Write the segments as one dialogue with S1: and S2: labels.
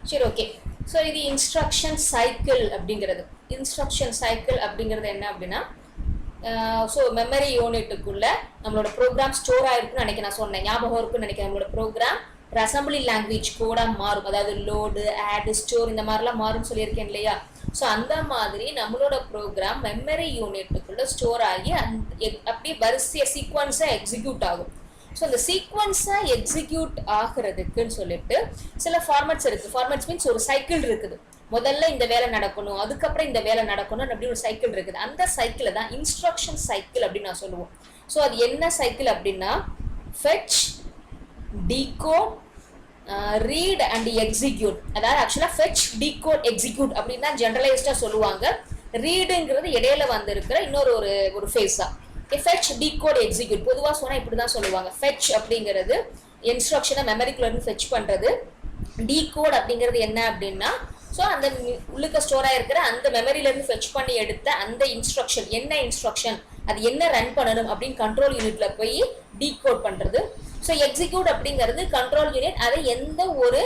S1: சரி, okay. So இது instruction cycle அப்படிங்கிறது. இன்ஸ்ட்ரக்ஷன் சைக்கிள் அப்படிங்கிறது என்ன அப்படின்னா, ஸோ மெமரி யூனிட்டுக்குள்ள நம்மளோட ப்ரோக்ராம் ஸ்டோர் ஆயிருக்குன்னு நினைக்கிறேன். நான் சொன்னேன், ஞாபகம் இருக்குன்னு நினைக்கிறேன். நம்மளோட ப்ரோக்ராம் ஒரு அசம்பிளி லாங்குவேஜ் கோடா மாறும். அதாவது லோடு, ஆட், ஸ்டோர் இந்த மாதிரிலாம் மாறும்னு சொல்லியிருக்கேன் இல்லையா? ஸோ அந்த மாதிரி நம்மளோட ப்ரோக்ராம் மெமரி யூனிட்டுக்குள்ள ஸ்டோர் ஆகி அப்படியே வரிசையை சீக்வன்ஸாக எக்ஸிக்யூட் ஆகும். ஸோ அந்த சீக்வன்ஸாக எக்ஸிக்யூட் ஆகிறதுக்குன்னு சொல்லிட்டு சில ஃபார்மேட்ஸ் இருக்குது. ஃபார்மேட்ஸ் மீன்ஸ் ஒரு சைக்கிள் இருக்குது. முதல்ல இந்த வேலை நடக்கணும், அதுக்கப்புறம் இந்த வேலை நடக்கணும் அப்படின்னு ஒரு சைக்கிள் இருக்குது. அந்த சைக்கிளை தான் இன்ஸ்ட்ரக்ஷன் சைக்கிள் அப்படின்னு நான் சொல்லுவோம். ஸோ அது என்ன சைக்கிள் அப்படின்னா, fetch, decode, read and execute. அதாவது ஆக்சுவலாக ஃபெட்ச், டீகோட், எக்ஸிக்யூட் அப்படின்னு தான் ஜென்ரலைஸ்டாக சொல்லுவாங்க. ரீடுங்கிறது இடையில வந்திருக்கிற இன்னொரு ஒரு ஃபேஸா. ஃபெட்ச், டீகோட், எக்ஸிக்யூட் பொதுவாக சொன்னால் இப்படி தான் சொல்லுவாங்க. ஃபெட்ச் அப்படிங்கிறது இன்ஸ்ட்ரக்ஷனை மெமரிக்குள்ள இருந்து ஃபெட்ச் பண்ணுறது. டீகோட் அப்படிங்கிறது என்ன அப்படின்னா, ஸோ அந்த உள்ளுக்க ஸ்டோர் ஆகிருக்கிற அந்த மெமரியிலேருந்து ஃபெட்ச் பண்ணி எடுத்த அந்த இன்ஸ்ட்ரக்ஷன் என்ன இன்ஸ்ட்ரக்ஷன், அது என்ன ரன் பண்ணணும் அப்படின்னு கண்ட்ரோல் யூனிட்ல போய் டீகோட் பண்ணுறது. ஸோ எக்ஸிக்யூட் அப்படிங்கிறது கண்ட்ரோல் யூனிட் அதை எந்த ஒரு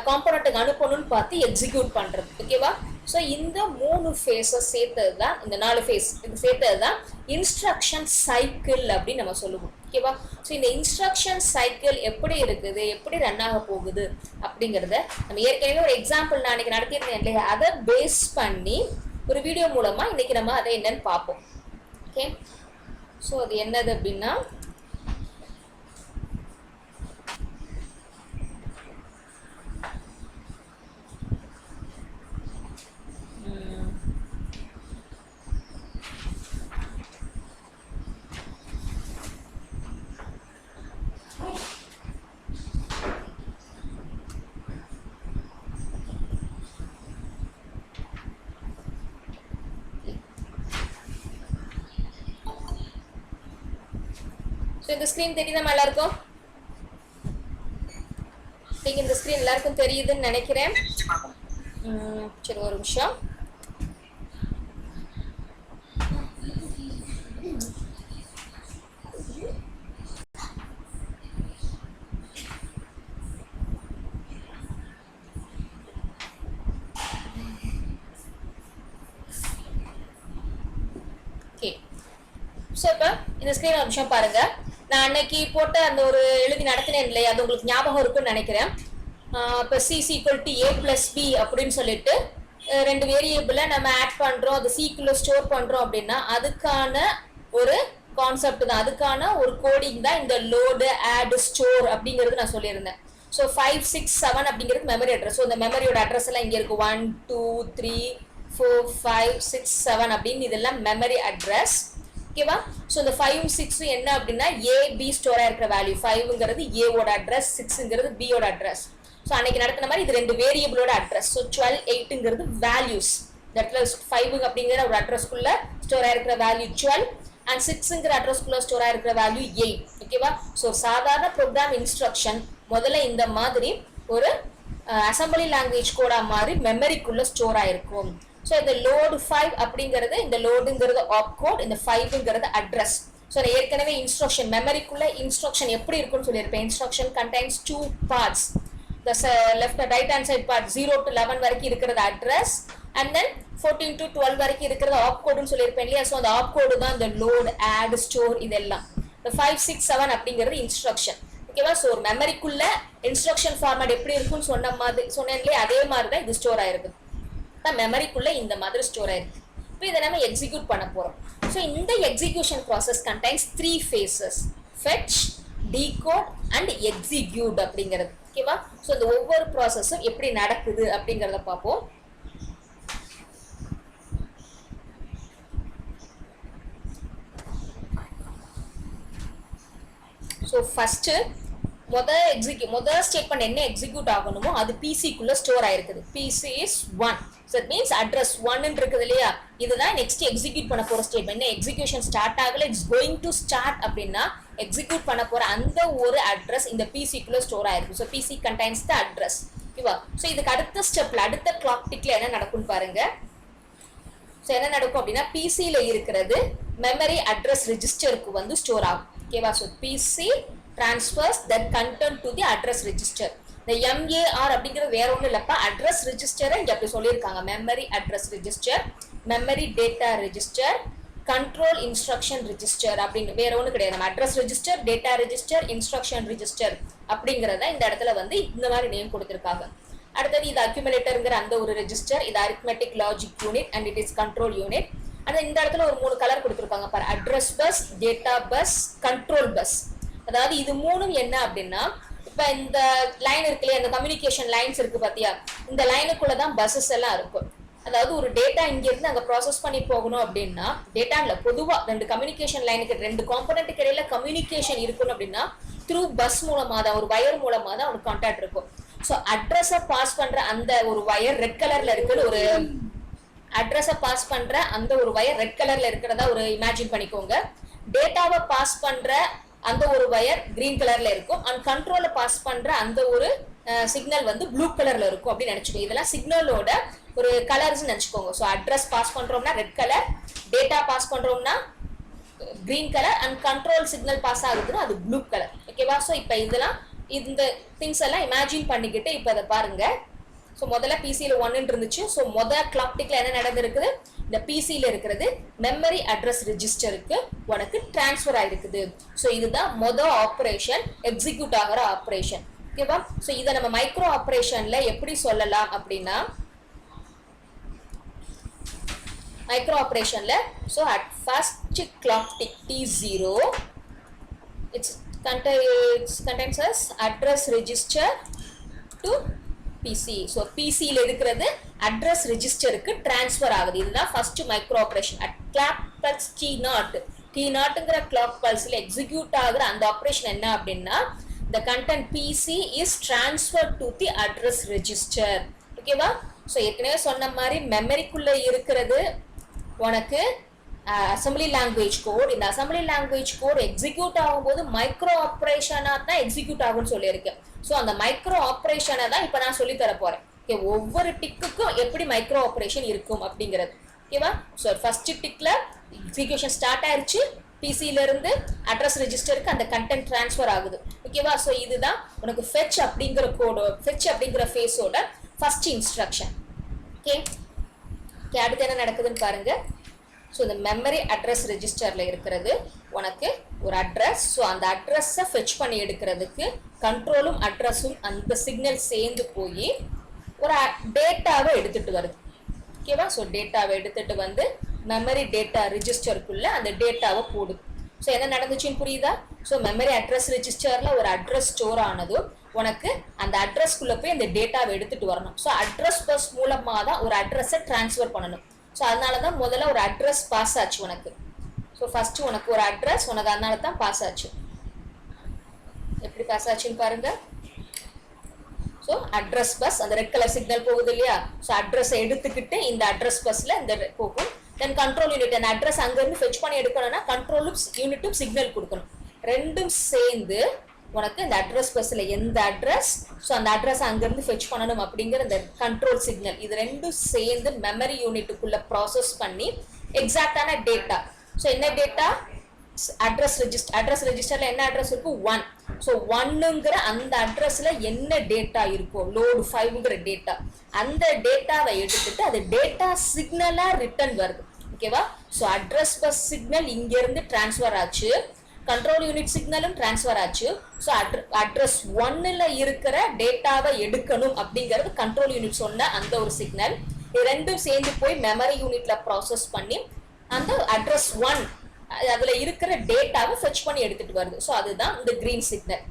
S1: காம்பனண்ட்டுக்கு அனுப்பணும்னு பார்த்து எக்ஸிக்யூட் பண்ணுறது. ஓகேவா? ஸோ இந்த 3 ஃபேஸஸ் சேர்த்தது தான், இந்த 4 ஃபேஸ் இது சேர்த்தது தான் இன்ஸ்ட்ரக்ஷன் சைக்கிள் அப்படின்னு நம்ம சொல்லுவோம். ஓகேவா? ஸோ இந்த இன்ஸ்ட்ரக்ஷன் சைக்கிள் எப்படி இருக்குது, எப்படி ரன் ஆக போகுது அப்படிங்கிறத நம்ம ஏற்கனவே ஒரு எக்ஸாம்பிள் நான் இன்னைக்கு நடத்தியிருந்தேன் இல்லையா, அதை பேஸ் பண்ணி ஒரு வீடியோ மூலமாக இன்னைக்கு நம்ம அதை என்னன்னு பார்ப்போம். ஓகே, ஸோ அது என்னது அப்படின்னா, இந்த ஸ்கிரீன் தெரியுதா எல்லாருக்கும்? இந்த ஸ்கிரீன் எல்லாருக்கும் தெரியுதுன்னு நினைக்கிறேன். சரி, ஒரு நிமிஷம். ஸோ இப்போ இந்த ஸ்கிரீன் ஒரு நிமிஷம் பாருங்க. நான் அன்னைக்கு போட்ட அந்த ஒரு எழுதி நடத்தினேன் இல்லையா, அது உங்களுக்கு ஞாபகம் இருக்குன்னு நினைக்கிறேன். இப்போ C = A + B அப்படின்னு சொல்லிட்டு 2 வேரியபிளை நம்ம ஆட் பண்ணுறோம், அது சீக்குள்ள ஸ்டோர் பண்ணுறோம் அப்படின்னா அதுக்கான ஒரு கான்செப்ட் தான், அதுக்கான ஒரு கோடிங் தான் இந்த லோடு, ஆட், ஸ்டோர் அப்படிங்கிறது நான் சொல்லியிருந்தேன். ஸோ 5, 6, 7 அப்படிங்கிறது மெமரி அட்ரஸ். ஸோ இந்த மெமரியோட அட்ரஸ் எல்லாம் இங்கே இருக்குது. 1, 2, 3, 4, 5, 6, 7 அப்படின்னு இதெல்லாம் மெமரி அட்ரஸ். ஓகேவா? ஸோ இந்த 5, 6 என்ன அப்படின்னா AB ஸ்டோர் ஆயிருக்கிற வேல்யூ. 5ங்கிறது ஏவோட அட்ரஸ், 6ங்கிறது பியோட அட்ரஸ். ஸோ அன்னைக்கு நடத்தின மாதிரி இது 2 வேரியபிளோட அட்ரஸ். ஸோ 12, 8ங்கிறது வேல்யூஸ். இந்த இடத்துல 5 அப்படிங்கிற ஒரு அட்ரஸ்க்குள்ள ஸ்டோர் ஆயிருக்கிற வேல்யூ 12 அண்ட் 6ங்கிற அட்ரஸ்க்குள்ள ஸ்டோர் ஆயிருக்கிற வேல்யூ 8. ஓகேவா? ஸோ சாதாரண ப்ரோக்ராம் இன்ஸ்ட்ரக்ஷன் முதல்ல இந்த மாதிரி ஒரு அசம்பிளி லாங்குவேஜ் கோடா மாதிரி மெமரிக்குள்ள ஸ்டோர் ஆயிருக்கும். ஸோ இந்த லோடு 5 அப்படிங்கிறது, இந்த லோடுங்கிறது ஆப்கோட், இந்த 5ங்கிறது அட்ரஸ். ஸோ நான் ஏற்கனவே இன்ஸ்ட்ரக்ஷன் மெமரிக்குள்ள இன்ஸ்ட்ரக்ஷன் எப்படி இருக்குன்னு சொல்லியிருப்பேன். Instruction contains 2 parts. The left and right hand side part 0 to 11 வரைக்கும் இருக்கிறது அட்ரஸ், and then 14 to 12 வரைக்கும் இருக்கிறது ஆப்கோடுன்னு சொல்லியிருப்பேன் இல்லையா. ஸோ அந்த ஆப்கோடு தான் இந்த லோட், ஆட், ஸ்டோர் இதெல்லாம். இந்த 5, 6, 7 அப்படிங்கிறது இன்ஸ்ட்ரக்ஷன். ஓகேவா? ஸோ ஒரு மெமரிக்குள்ள இன்ஸ்ட்ரக்ஷன் ஃபார்மேட் எப்படி இருக்குன்னு சொன்னேன் இல்லையா, அதே மாதிரி தான் இது ஸ்டோர் ஆயிருக்குது. மெமரிக்குள்ள இந்த மாதிரி ஸ்டோர் ஆயிருக்கு. இப்போ இதை நம்ம எக்ஸிக்யூட் பண்ண போறோம். ஸோ இந்த execution process contains 3 phases: fetch, decode and execute அப்படிங்கிறது. ஓகேவா? ஸோ இந்த ஒவ்வொரு ப்ராசஸும் எப்படி நடக்குது அப்படிங்கிறத பார்ப்போம். ஸோ ஃபர்ஸ்ட் முதல் ஸ்டேட்மெண்ட் என்ன எக்ஸிக்யூட் ஆகணுமோ அது பிசிக்குள்ள ஸ்டோர் ஆயிருக்குது. PC is 1. So it means address 1 இருக்குது இல்லையா, இதுதான் நெக்ஸ்ட் எக்ஸிக்யூட் பண்ண போற ஸ்டேட்மெண்ட். எக்ஸிக்யூஷன் ஸ்டார்ட் ஆகல, இட்ஸ் கோயிங் டு ஸ்டார்ட் அப்படின்னா எக்ஸிக்யூட் பண்ண போற அந்த ஒரு அட்ரஸ் இந்த பிசிக்குள்ள ஸ்டோர் ஆயிருக்கு. So PC contains the address. ஓகேவா? ஸோ இதுக்கு அடுத்த ஸ்டெப்ல, அடுத்த கிளாக் டிக்ல என்ன நடக்கும்னு பாருங்க. ஸோ என்ன நடக்கும் அப்படின்னா, பிசியில இருக்கிறது மெமரி அட்ரஸ் ரெஜிஸ்டருக்கு வந்து ஸ்டோர் ஆகும். ஓகேவா? So PC transfers that content to the address register. இந்த MAR அப்படிங்கிறது வேற ஒன்றும் இல்லப்பா, அட்ரஸ் ரெஜிஸ்டரை இங்க அப்படி சொல்லியிருக்காங்க. Memory address register, memory data register, control instruction register அப்படின்னு வேற ஒன்றும் கிடையாது. நம்ம address register, data register, instruction register அப்படிங்கிறத இந்த இடத்துல வந்து இந்த மாதிரி நேம் கொடுத்துருக்காங்க. அடுத்தது இது அக்யூமுலேட்டருங்கிற அந்த ஒரு ரெஜிஸ்டர், இது arithmetic logic unit and it is control unit. ஆனால் இந்த இடத்துல ஒரு 3 கலர் கொடுத்துருக்காங்க பாரு, address bus, data bus, control bus. அதாவது இது மூணும் என்ன அப்படின்னா, இப்போ இந்த லைன் இருக்கு இல்லையா, இந்த கம்யூனிகேஷன் லைன்ஸ் இருக்கு பாத்தியா, இந்த லைனுக்குள்ள தான் பஸ்ஸஸ் எல்லாம் இருக்கும். அதாவது ஒரு டேட்டா இங்க இருந்து அங்க ப்ராசஸ் பண்ணி போகணும் அப்படின்னா, டேட்டா இல்ல பொதுவா 2 கம்யூனிகேஷன் லைனுக்கு 2 காம்பனன்ட்டுக்கு இடையில கம்யூனிகேஷன் இருக்கணும் அப்படின்னா த்ரூ பஸ் மூலமா தான், ஒரு வயர் மூலமா தான் ஒரு கான்டாக்ட் இருக்கும். ஸோ அட்ரஸை பாஸ் பண்ற அந்த ஒரு வயர் ரெட் கலர்ல இருக்குன்னு ஒரு அட்ரஸை பாஸ் பண்ற அந்த ஒரு வயர் ரெட் கலர்ல இருக்கிறதா ஒரு இமேஜின் பண்ணிக்கோங்க. டேட்டாவை பாஸ் பண்ற அந்த ஒரு வயர் கிரீன் கலர்ல இருக்கும். அண்ட் கண்ட்ரோலை பாஸ் பண்ற அந்த ஒரு சிக்னல் வந்து ப்ளூ கலர்ல இருக்கும் அப்படின்னு நினைச்சுக்கோங்க. இதெல்லாம் சிக்னலோட ஒரு கலர்ஸ் நினைச்சுக்கோங்க. ஸோ அட்ரஸ் பாஸ் பண்றோம்னா ரெட் கலர், டேட்டா பாஸ் பண்றோம்னா green colour, and control signal pass ஆகுதுன்னா அது ப்ளூ கலர். ஓகேவா? ஸோ இப்போ இதெல்லாம் இந்த திங்ஸ் எல்லாம் இமேஜின் பண்ணிக்கிட்டு இப்போ அதை பாருங்க. ஸோ முதல்ல பிசியில் 1 இருந்துச்சு. ஸோ முதல் கிளாக் டிக்ல என்ன நடந்திருக்குது, இந்த பிசியில் இருக்கிறது மெமரி அட்ரஸ் ரெஜிஸ்டருக்கு உனக்கு டிரான்ஸ்ஃபர் ஆயிருக்குது. ஸோ இதுதான் மொதல் ஆப்ரேஷன், எக்ஸிக்யூட் ஆகிற ஆப்ரேஷன். ஓகேவா? ஸோ இதை நம்ம மைக்ரோ ஆப்ரேஷன்ல எப்படி சொல்லலாம் அப்படின்னா, மைக்ரோ ஆப்ரேஷன்ல so at first clock tick T0 it's contains as address register to PC. So PC ல இருக்கிறது அட்ரஸ் ரெஜிஸ்டருக்கு டிரான்ஸ்ஃபர் ஆகுது. இதுதான் first micro operation. At clock pulse T0ங்கிற கிளாக் பல்ஸ்ல எக்ஸிக்யூட் ஆகுற அந்த ஆப்ரேஷன் என்ன அப்படின்னா, the content PC is transferred to the address register. ஓகேவா? ஸோ ஏற்கனவே சொன்ன மாதிரி மெமரிக்குள்ள இருக்கிறது உனக்கு அசம்பிளி லாங்குவேஜ் கோட். இந்த அசம்பிளி லாங்குவேஜ் கோட் எக்ஸிக்யூட் ஆகும்போது மைக்ரோ ஆப்ரேஷனா தான் எக்ஸிக்யூட் ஆகும்னு சொல்லியிருக்கேன். ஸோ அந்த மைக்ரோ ஆப்ரேஷனை தான் இப்போ நான் சொல்லி தர போறேன். ஓகே, ஒவ்வொரு டிக்குக்கும் எப்படி மைக்ரோ ஆப்ரேஷன் இருக்கும் அப்படிங்கிறது. ஓகேவா? ஸோ ஃபர்ஸ்ட் டிக்ல எக்ஸிக்யூஷன் ஸ்டார்ட் ஆயிருச்சு, பிசில இருந்து அட்ரஸ் ரெஜிஸ்டருக்கு அந்த கண்டென்ட் டிரான்ஸ்ஃபர் ஆகுது. ஓகேவா? ஸோ இதுதான் உனக்கு ஃபெச் அப்படிங்கிற கோடோ, ஃபெச் அப்படிங்கிற ஃபேஸோட ஃபர்ஸ்ட் இன்ஸ்ட்ரக்ஷன். ஓகே, அடுத்து என்ன நடக்குதுன்னு பாருங்க. ஸோ இந்த மெமரி அட்ரஸ் ரெஜிஸ்டரில் இருக்கிறது உனக்கு ஒரு அட்ரஸ். ஸோ அந்த அட்ரஸை ஃபெச் பண்ணி எடுக்கிறதுக்கு கண்ட்ரோலும் அட்ரஸும் அந்த சிக்னல் சேர்ந்து போய் ஒரு டேட்டாவை எடுத்துட்டு வருது. ஓகேவா? ஸோ டேட்டாவை எடுத்துட்டு வந்து மெமரி டேட்டா ரெஜிஸ்டருக்குள்ள அந்த டேட்டாவை போடுது. ஸோ என்ன நடந்துச்சுன்னு புரியுதா? ஸோ மெமரி அட்ரஸ் ரெஜிஸ்டரில் ஒரு அட்ரஸ் ஸ்டோர் ஆனதும் உனக்கு அந்த அட்ரஸ்க்குள்ளே போய் அந்த டேட்டாவை எடுத்துட்டு வரணும். ஸோ அட்ரஸ் பஸ் மூலமாக தான் ஒரு அட்ரஸை டிரான்ஸ்ஃபர் பண்ணணும். ஸோ அதனால தான் முதல்ல ஒரு அட்ரஸ் பாஸ் ஆச்சு உனக்கு. ஸோ ஃபர்ஸ்ட் உனக்கு ஒரு அட்ரஸ், உனக்கு அதனால தான் பாஸ் ஆச்சு. எப்படி பாஸ் ஆச்சுன்னு பாருங்க. ஸோ அட்ரஸ் பஸ் அந்த ரெட் கலர் சிக்னல் போகுது இல்லையா? ஸோ அட்ரஸை எடுத்துக்கிட்டு இந்த அட்ரஸ் பஸ்ல இந்த போகும். தென் கண்ட்ரோல் யூனிட் அந்த அட்ரஸ் அங்கேருந்து ஃபெச் பண்ணி எடுக்கணும்னா கண்ட்ரோலும் யூனிட்டும் சிக்னல் கொடுக்கணும். ரெண்டும் சேர்ந்து உனக்கு இந்த அட்ரஸ் பஸ்ல எந்த அட்ரஸ், ஸோ அந்த அட்ரஸ் அங்கேருந்து ஃபெச் பண்ணணும் அப்படிங்கிற இந்த கண்ட்ரோல் சிக்னல், இது ரெண்டும் சேர்ந்து மெமரி யூனிட்டுக்குள்ள ப்ராசஸ் பண்ணி எக்ஸாக்டான டேட்டா. ஸோ என்ன டேட்டா? அட்ரஸ் ரெஜிஸ்டர்ல என்ன அட்ரஸ் இருக்கும்? 1. ஸோ 1ங்கிற அந்த அட்ரஸ்ல என்ன டேட்டா இருக்கும்? லோடு 5ங்கிற டேட்டா. அந்த டேட்டாவை எடுத்துட்டு அது டேட்டா சிக்னலா ரிட்டர்ன் வருது. ஓகேவா? ஸோ அட்ரஸ் பஸ் சிக்னல் இங்க இருந்து டிரான்ஸ்ஃபர் ஆச்சு, கண்ட்ரோல் யூனிட் சிக்னலும் டிரான்ஸ்ஃபர் ஆச்சு. ஸோ அட்ரஸ் 1ல இருக்கிற டேட்டாவை எடுக்கணும் அப்படிங்கிறது கண்ட்ரோல் யூனிட் சொன்ன அந்த ஒரு சிக்னல். இது ரெண்டும் சேர்ந்து போய் மெமரி யூனிட்ல ப்ராசஸ் பண்ணி அந்த அட்ரஸ் 1 அதுல இருக்கிற டேட்டாவை ஃபெச் பண்ணி எடுத்துட்டு வருது. ஸோ அதுதான் இந்த கிரீன் சிக்னல்.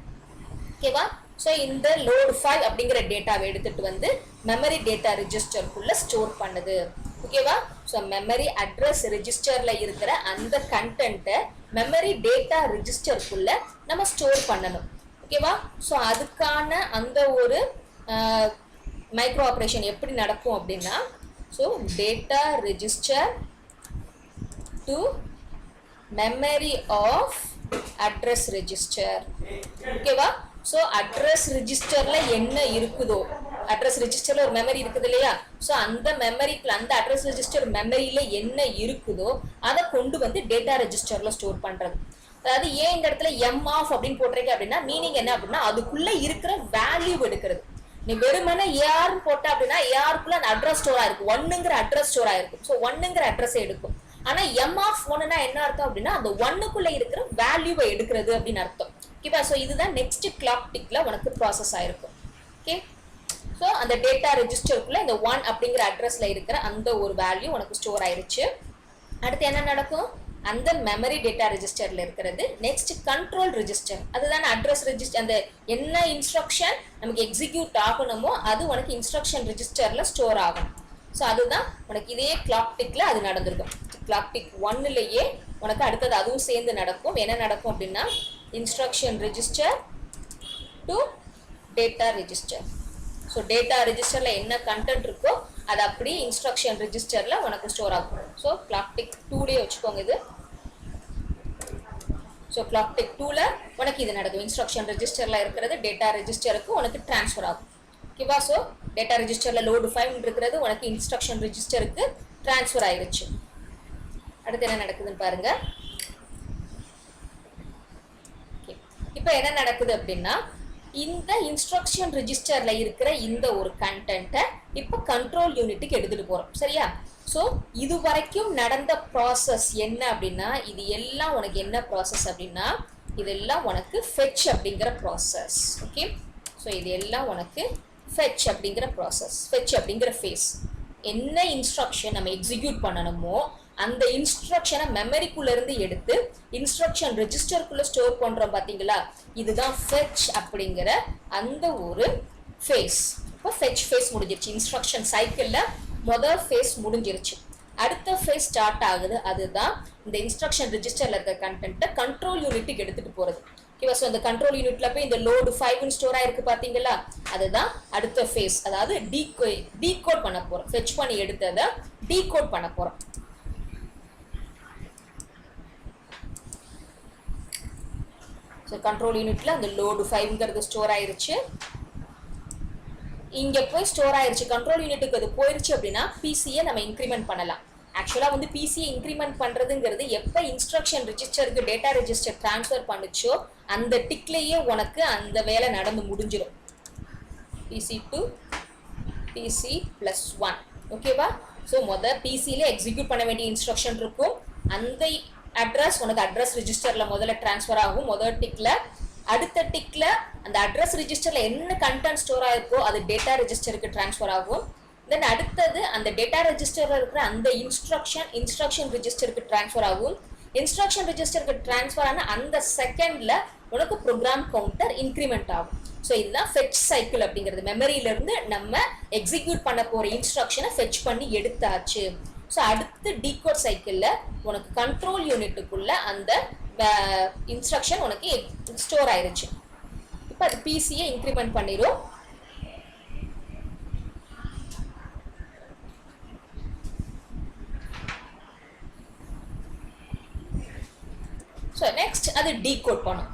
S1: ஓகேவா? ஸோ இந்த லோடு 5 அப்படிங்கிற டேட்டாவை எடுத்துட்டு வந்து மெமரி டேட்டா ரெஜிஸ்டருக்குள்ள ஸ்டோர் பண்ணுது. ஓகேவா? ஸோ மெமரி அட்ரஸ் ரெஜிஸ்டர்ல இருக்கிற அந்த கண்டென்ட்டை மெமரி டேட்டா ரெஜிஸ்டருக்குள்ள நம்ம ஸ்டோர் பண்ணணும். ஓகேவா? ஸோ அதுக்கான அந்த ஒரு மைக்ரோ ஆப்ரேஷன் எப்படி நடக்கும் அப்படின்னா, so data register to memory of address register. ஓகேவா? ஸோ அட்ரஸ் ரெஜிஸ்டர்ல என்ன இருக்குதோ, அட்ரஸ் ரெஜிஸ்டர்ல ஒரு மெமரி இருக்குது இல்லையா? ஸோ அந்த மெமரிக்குள்ள அந்த அட்ரஸ் ரெஜிஸ்டர் மெமரியில என்ன இருக்குதோ அதை கொண்டு வந்து டேட்டா ரெஜிஸ்டர்ல ஸ்டோர் பண்றது. அதாவது ஏன் இந்த இடத்துல எம் ஆஃப் அப்படின்னு போட்டிருக்க அப்படின்னா மீனிங் என்ன அப்படின்னா அதுக்குள்ள இருக்கிற வேல்யூ எடுக்கிறது. நீ வெறுமனே ஏஆர் போட்ட அப்படின்னா ஏஆருக்குள்ள அந்த அட்ரஸ் ஸ்டோர் ஆயிருக்கு, ஒன்னுங்கிற அட்ரஸ் ஸ்டோர் ஆயிருக்கும். ஸோ ஒன்னுங்கிற அட்ரஸ் எடுக்கும். ஆனா எம் ஆஃப் ஒன்னுனா என்ன அர்த்தம் அப்படின்னா அந்த ஒன்னுக்குள்ள இருக்கிற வேல்யூவை எடுக்கிறது அப்படின்னு அர்த்தம். ஓகேவா? ஸோ இதுதான் நெக்ஸ்ட் கிளாக் டிக்ல உனக்கு ப்ராசஸ் ஆயிருக்கும். ஓகே, ஸோ அந்த டேட்டா ரெஜிஸ்டருக்குள்ள இந்த 1 அப்படிங்கிற அட்ரஸ்ல இருக்கிற அந்த ஒரு வேல்யூ உனக்கு ஸ்டோர் ஆயிருச்சு. அடுத்து என்ன நடக்கும்? அந்த மெமரி டேட்டா ரெஜிஸ்டர்ல இருக்கிறது நெக்ஸ்ட் கண்ட்ரோல் ரெஜிஸ்டர். அதுதான் அட்ரஸ் ரெஜிஸ்டர். அந்த என்ன இன்ஸ்ட்ரக்ஷன் நமக்கு எக்ஸிக்யூட் ஆகணுமோ அது உனக்கு இன்ஸ்ட்ரக்ஷன் ரெஜிஸ்டர்ல ஸ்டோர் ஆகும். ஸோ அதுதான் உனக்கு இதே கிளாக் டிக்ல அது நடந்திருக்கும். கிளாக் டிக் 1லயே உனக்கு அடுத்தது அதுவும் சேர்ந்து நடக்கும். என்ன நடக்கும் அப்படின்னா instruction register to data register. So data ரெஜிஸ்டர்ல என்ன கண்டென்ட் இருக்கோ அது அப்படியே இன்ஸ்ட்ரக்ஷன் ரெஜிஸ்டர்ல உனக்கு ஸ்டோர் ஆகும். ஸோ கிளாக் டிக் 2 வச்சுக்கோங்க இது. ஸோ கிளாக் டிக் 2ல உனக்கு இது நடக்கும். இன்ஸ்ட்ரக்ஷன் ரெஜிஸ்டர்ல இருக்கிறது டேட்டா ரெஜிஸ்டருக்கு உனக்கு டிரான்ஸ்ஃபர் ஆகும். ஓகேவா? ஸோ டேட்டா ரெஜிஸ்டர்ல லோடு 5 இருக்கிறது உனக்கு இன்ஸ்ட்ரக்ஷன் ரெஜிஸ்டருக்கு டிரான்ஸ்ஃபர் ஆயிருச்சு. அடுத்து என்ன நடக்குதுன்னு பாருங்க. இப்போ என்ன நடக்குது அப்படின்னா இந்த இன்ஸ்ட்ரக்ஷன் ரெஜிஸ்டர்ல இருக்கிற இந்த ஒரு கண்டென்ட்டை இப்போ கண்ட்ரோல் யூனிட்டுக்கு எடுத்துட்டு போறோம். சரியா? ஸோ இது வரைக்கும் நடந்த ப்ராசஸ் என்ன அப்படின்னா இது எல்லாம் உனக்கு என்ன ப்ராசஸ் அப்படின்னா இதெல்லாம் உனக்கு ஃபெட்ச் அப்படிங்கிற ப்ராசஸ். ஓகே, ஸோ இது எல்லாம் உனக்கு ஃபெட்ச் அப்படிங்கிற ப்ராசஸ், ஃபெட்ச் அப்படிங்கிற ஃபேஸ். என்ன இன்ஸ்ட்ரக்ஷன் நம்ம எக்ஸிக்யூட் பண்ணணுமோ அந்த இன்ஸ்ட்ரக்ஷனை மெமரிக்குள்ள இருந்து எடுத்து இன்ஸ்ட்ரக்ஷன் ரெஜிஸ்டருக்குள்ள ஸ்டோர் பண்றோம் பாத்தீங்களா? இதுதான் ஃபெட்ச் அப்படிங்கிற அந்த ஒரு ஃபேஸ். இப்போ ஃபெட்ச் ஃபேஸ் முடிஞ்சிருச்சு. இன்ஸ்ட்ரக்ஷன் சைக்கிள்ல முதல் ஃபேஸ் முடிஞ்சிருச்சு. அடுத்த ஃபேஸ் ஸ்டார்ட் ஆகுது. அதுதான் இந்த இன்ஸ்ட்ரக்ஷன் ரெஜிஸ்டர்ல இருக்க கண்டென்ட்டை கண்ட்ரோல் யூனிட்டுக்கு எடுத்துட்டு போறது. ஓகேவா? ஸோ இந்த கண்ட்ரோல் யூனிட்ல போய் இந்த லோடு 5 ஸ்டோர் ஆயிருக்கு பாத்தீங்களா? அதுதான் அடுத்த ஃபேஸ். அதாவது டீகோட் பண்ண போறோம். ஃபெட்ச் பண்ணி எடுத்ததை டீகோட் பண்ண போறோம். ஸோ கண்ட்ரோல் யூனிட்ல அந்த லோடு 5ங்கிறது ஸ்டோர் ஆயிருச்சு. இங்க போய் ஸ்டோர் ஆயிருச்சு. கண்ட்ரோல் யூனிட்டுக்கு அது போயிருச்சு அப்படின்னா பிசியை நம்ம இன்க்ரிமெண்ட் பண்ணலாம். ஆக்சுவலா வந்து பிசியை இன்க்ரிமெண்ட் பண்றதுங்கிறது எப்ப இன்ஸ்ட்ரக்ஷன் ரெஜிஸ்டருக்கு டேட்டா ரெஜிஸ்டர் டிரான்ஸ்ஃபர் பண்ணுச்சோ அந்த டிக்லயே உனக்கு அந்த வேலை நடந்து முடிஞ்சிடும். PC to PC plus 1. ஓகேவா? ஸோ பிசியில எக்ஸிக்யூட் பண்ண வேண்டிய இன்ஸ்ட்ரக்ஷன் இருக்கும். அந்த அட்ரஸ் உனக்கு அட்ரஸ் ரெஜிஸ்டர்ல முதல்ல டிரான்ஸ்ஃபர் ஆகும் முதல் டிக்ல. அடுத்த டிக்ல அந்த அட்ரஸ் ரெஜிஸ்டர்ல என்ன கண்டென்ட் ஸ்டோர் ஆயிருக்கோ அது டேட்டா ரெஜிஸ்டருக்கு டிரான்ஸ்ஃபர் ஆகும். தென் அடுத்தது அந்த டேட்டா ரெஜிஸ்டர்ல இருக்கிற அந்த இன்ஸ்ட்ரக்ஷன் ரெஜிஸ்டருக்கு டிரான்ஸ்ஃபர் ஆகும். இன்ஸ்ட்ரக்ஷன் ரெஜிஸ்டருக்கு டிரான்ஸ்ஃபர் ஆன அந்த செகண்ட்ல உனக்கு ப்ரோக்ராம் கவுண்டர் இன்க்ரிமெண்ட் ஆகும். ஸோ இதுதான் ஃபெட்ச் சைக்கிள் அப்படிங்கிறது. மெமரியில இருந்து நம்ம எக்ஸிக்யூட் பண்ண போற இன்ஸ்ட்ரக்ஷனை ஃபெட்ச் பண்ணி எடுத்தாச்சு. ஸோ அடுத்து டீகோட் சைக்கிள்ல உனக்கு கண்ட்ரோல் யூனிட்டுக்குள்ள அந்த இன்ஸ்ட்ரக்ஷன் உனக்கு ஸ்டோர் ஆயிருச்சு. இப்போ அது பிசியை இன்க்ரிமெண்ட் பண்ணிடும். ஸோ நெக்ஸ்ட் அது டீகோட் பண்ணும்.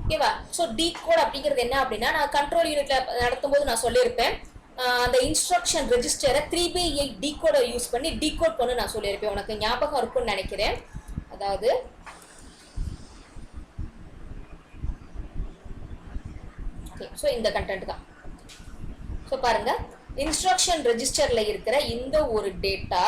S1: ஓகேவா? ஸோ டீகோட் அப்படிங்கிறது என்ன அப்படின்னா நான் கண்ட்ரோல் யூனிட்ல நடத்தும் போது நான் சொல்லியிருப்பேன் அந்த இன்ஸ்ட்ரக்ஷன் ரெஜிஸ்டரை 3/8 டீகோட யூஸ் பண்ணி டீகோட் பண்ணு நான் சொல்லியிருப்பேன். உனக்கு ஞாபகம் இருக்கும்னு நினைக்கிறேன். அதாவது ஸோ இந்த கண்டென்ட் தான். ஸோ பாருங்க இன்ஸ்ட்ரக்ஷன் ரெஜிஸ்டர்ல இருக்கிற இந்த ஒரு டேட்டா